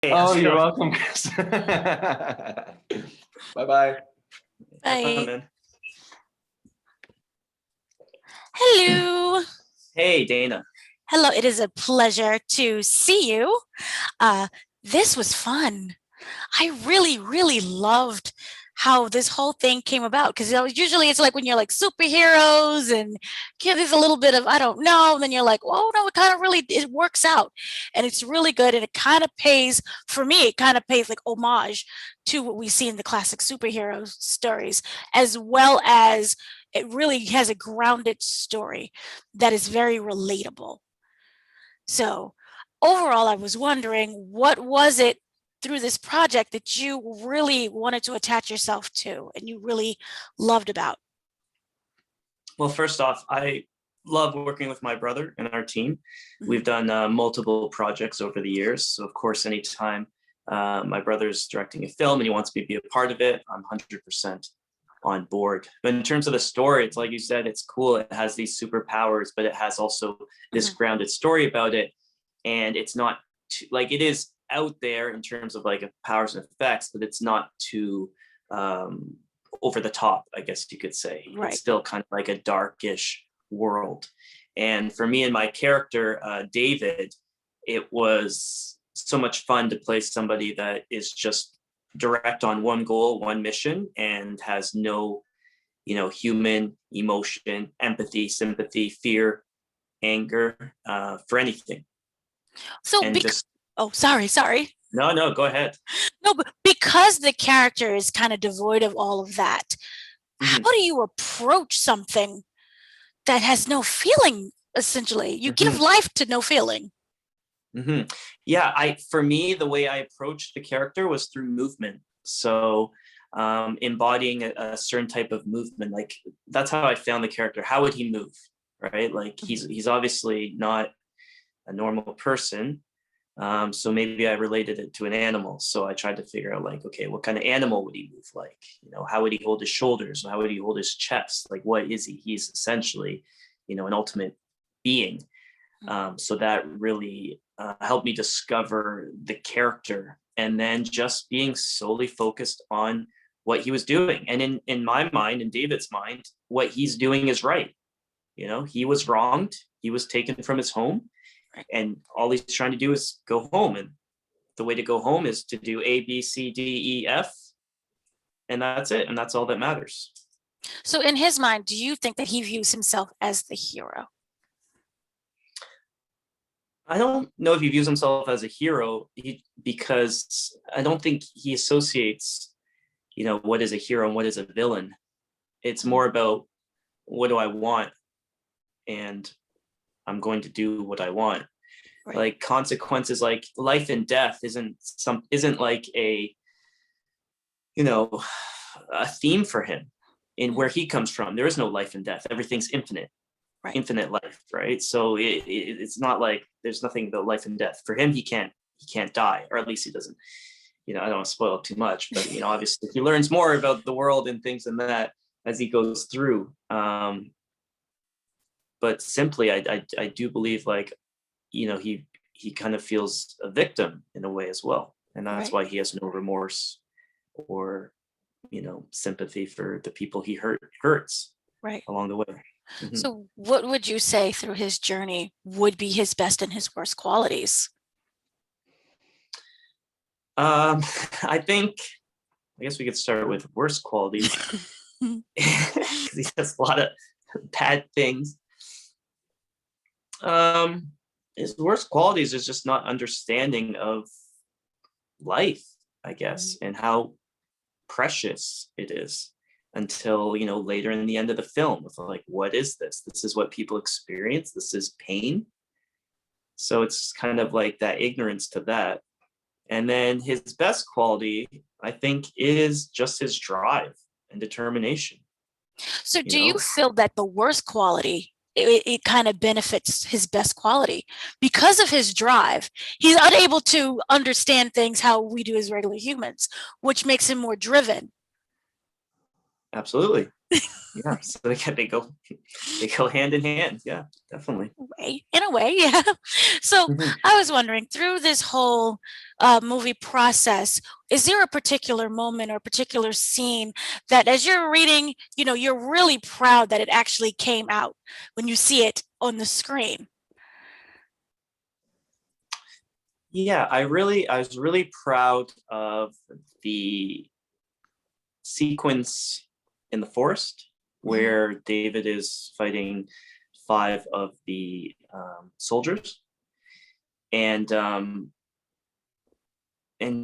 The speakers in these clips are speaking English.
Hey, Oh, how's it you're going? welcome, Chris. Bye-bye. Have fun, Bye. man. Hello. Hey, Dana. Hello. It is a pleasure to see you. Uh, this was fun. I really, really loved how this whole thing came about because usually it's like when you're like superheroes and there's a little bit of I don't know, and then you're like, oh no, it kind of really it works out, and it's really good, and it kind of pays for me. It kind of pays like homage to what we see in the classic superhero stories, as well as it really has a grounded story that is very relatable. So overall, I was wondering, what was it through this project that you really wanted to attach yourself to and you really loved about? Well, first off, I love working with my brother and our team. Mhm. We've done multiple projects over the years. So, of course, anytime my brother's directing a film and he wants me to be a part of it, I'm 100% on board. But in terms of the story, it's like you said, it's cool. It has these superpowers, but it has also this Mhm. grounded story about it. And it's not like it is out there in terms of like powers and effects, but it's not too um, over the top, I guess you could say. It's Right. still kind of like a darkish world. And for me and my character, David, it was so much fun to play somebody that is just direct on one goal, one mission, and has no, human emotion, empathy, sympathy, fear, anger for anything. So, And just, oh, sorry. no, go ahead. No, but because the character is kind of devoid of all of that, how Mhm, do you approach something that has no feeling? Essentially, you give mhm, life to no feeling. mhm. Yeah, for me, the way I approached the character was through movement. So embodying a certain type of movement, like that's how I found the character. How would he move? Right? Like Mhm. he's obviously not a normal person. So maybe I related it to an animal. So I tried to figure out like, okay, what kind of animal would he move like? How would he hold his shoulders? How would he hold his chest? Like, what is he? He's essentially, an ultimate being. So that really helped me discover the character, and then just being solely focused on what he was doing. And in my mind, in David's mind, what he's doing is right. He was wronged. He was taken from his home, Right. and all he's trying to do is go home. And the way to go home is to do A, B, C, D, E, F, and that's it. And that's all that matters. So, in his mind, do you think that he views himself as the hero? I don't know if he views himself as a hero because I don't think he associates, what is a hero and what is a villain. It's Mhm. more about what do I want, and I'm going to do what I want. Right. Like consequences, like life and death isn't like you know a theme for him. In Mhm. where he comes from, there is no life and death. Everything's infinite, Right. infinite life, right? So it's not like there's nothing about life and death for him. He can't die, or at least he doesn't. I don't want to spoil it too much, but obviously he learns more about the world and things and that as he goes through. But simply, I do believe like he kind of feels a victim in a way as well, and that's Right. why he has no remorse or sympathy for the people he hurts Right. along the way. Mhm. So, what would you say through his journey would be his best and his worst qualities? Um, I think I guess we could start with worst qualities because he has a lot of bad things. Um, his worst qualities is just not understanding of life, I guess, Mhm. and how precious it is until later in the end of the film with like, what is this? This is what people experience. This is pain. So it's kind of like that ignorance to that. And then his best quality, I think, is just his drive and determination. So, You do you know, feel that the worst quality it kind of benefits his best quality because of his drive? He's unable to understand things how we do as regular humans, which makes him more driven. Absolutely. Yeah. So they go hand in hand. Yeah, definitely. In a way, yeah. So Mhm. I was wondering, through this whole movie process, is there a particular moment or particular scene that, as you're reading, you're really proud that it actually came out when you see it on the screen? Yeah, I was really proud of the sequence in the forest Mhm. where David is fighting five of the soldiers, and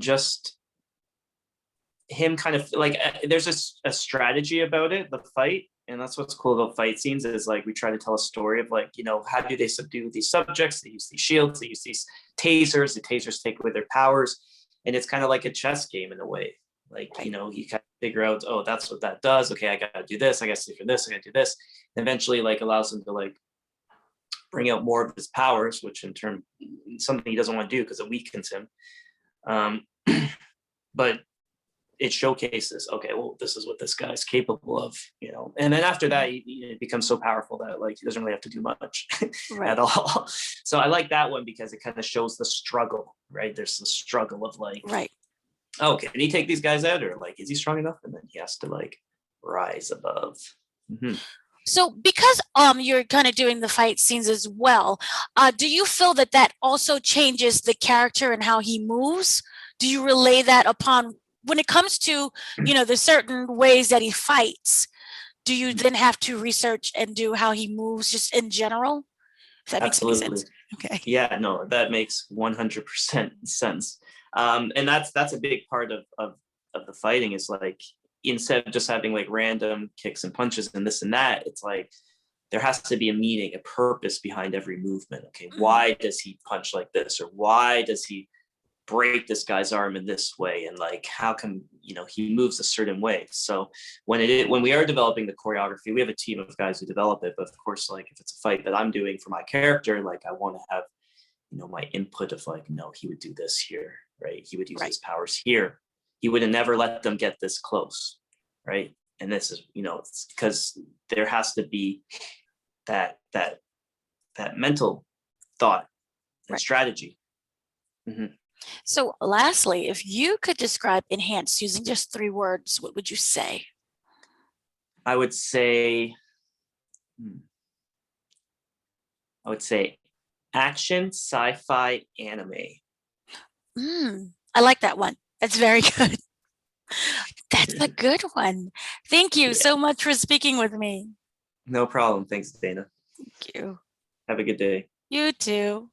just him kind of like there's a strategy about it, the fight. And that's what's cool about fight scenes is like we try to tell a story of like, how do they subdue these subjects? They use these shields, they use these tasers, the tasers take away their powers. And it's kind of like a chess game in a way. Like, Right. you kind of figure out, oh, that's what that does. Okay, I gotta do this, I gotta see for this, I gotta do this. And eventually like allows him to like bring out more of his powers, which in turn something he doesn't want to do because it weakens him. Um, but it showcases, okay, well, this is what this guy's capable of, and then after that he becomes so powerful that like he doesn't really have to do much Right. at all. So I like that one because it kind of shows the struggle, right? There's the struggle of like, Right. oh, can he take these guys out, or like is he strong enough, and then he has to like rise above. Mm-hmm. So because you're kind of doing the fight scenes as well, do you feel that that also changes the character and how he moves? Do you relay that upon when it comes to, the certain ways that he fights? Do you then have to research and do how he moves just in general? If that makes any Absolutely. sense. Okay. Yeah, no, that makes 100% sense. And that's a big part of the fighting is like, instead of just having like random kicks and punches and this and that, it's like there has to be a meaning, a purpose behind every movement. Okay, why does he punch like this, or why does he break this guy's arm in this way, and like how come he moves a certain way. So when we are developing the choreography, we have a team of guys who develop it, but of course like if it's a fight that I'm doing for my character, like I want to have my input of like, no, he would do this here, right? He would use Right. his powers here. He would have never let them get this close, right? And this is it's because there has to be that mental thought and Right. strategy. Mm-hmm. So lastly, if you could describe Enhance using just 3 words, what would you say? I would say I would say action, sci-fi, anime. I like that one. That's very good. That's a good one. Thank you Yeah, so much for speaking with me. no problem. Thanks, Dana. Thank you. Have a good day. You too.